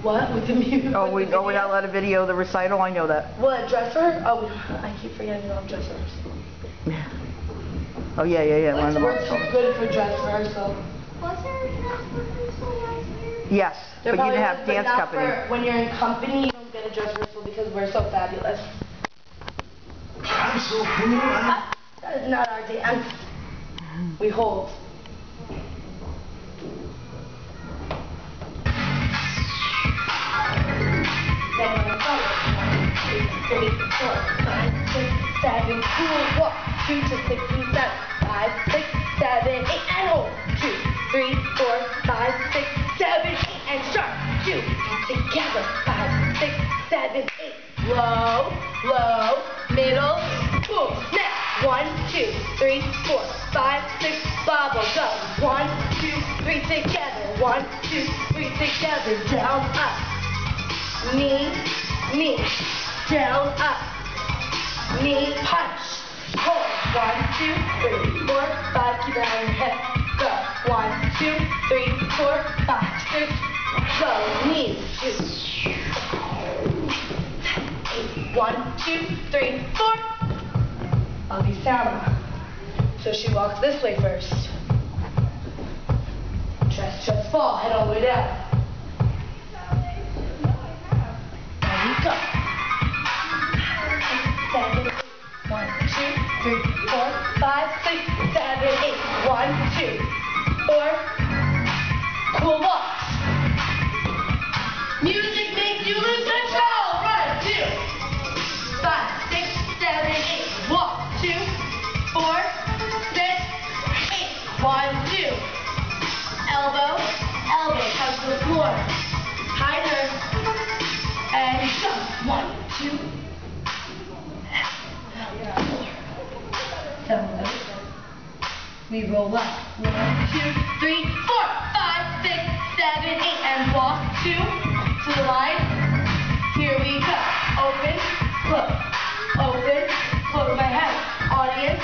What? We didn't even we're not allowed to video the recital? I know that. What, dresser? Oh, I keep forgetting about dress rehearsal. Oh, yeah. We're too good for dress rehearsal. Was there a dress rehearsal last year? Yes, There but you didn't have probably was, dance but not company. when you're in company, you don't get a dress rehearsal because we're so fabulous. I'm so cool. That is not our dance. We hold. Then we're gonna follow. 1, 2, 3, 4, 5, 6, 7, cool walk. 2 to 6 and 7, 5, 6, 7, 8, and hold. 2, 3, 4, 5, 6, 7, 8, and sharp. 2, and together. 5, 6, 7, 8. Low, low, middle, boom, snap. 1, 2, 3, 4, 5, 6, bobble, go. 1, 2, 3, together. 1, 2, 3, together. Down, up. Knee, knee, down, up. Knee, punch. Hold. 1, 2, 3, 4, 5. Keep it on your hip. Go. 1, 2, 3, 4, 5, 6. Go. Knees. 2, 1, 2, 3, 4. I'll be Salma. So she walks this way first. Just fall. Head all the way down. There you go. 7, 1, 2, 3, 4, 5, 6, 7, 8. 1, 2, 4. Cool walks. Music makes you lose control. Run. 2, 5, 6, 7, 8. Walk. 2, 4, 6, 8. 1, 2. Elbow, elbow, touch the floor. High nerve. And jump. 1, 2. So we roll up. 1, 2, 3, 4, 5, 6, 7, 8. And walk 2 to the line. Here we go. Open, close. Open, close my head. Audience,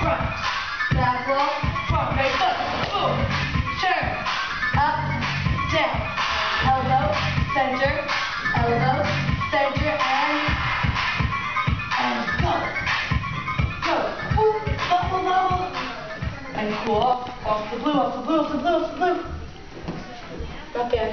front. Back wall, front, right foot. Boom. Turn. Up, down. Elbow, center, and go. Go. Ooh, bubble, bubble. And cool off the blue, off the blue, off the blue, off the blue. Not bad.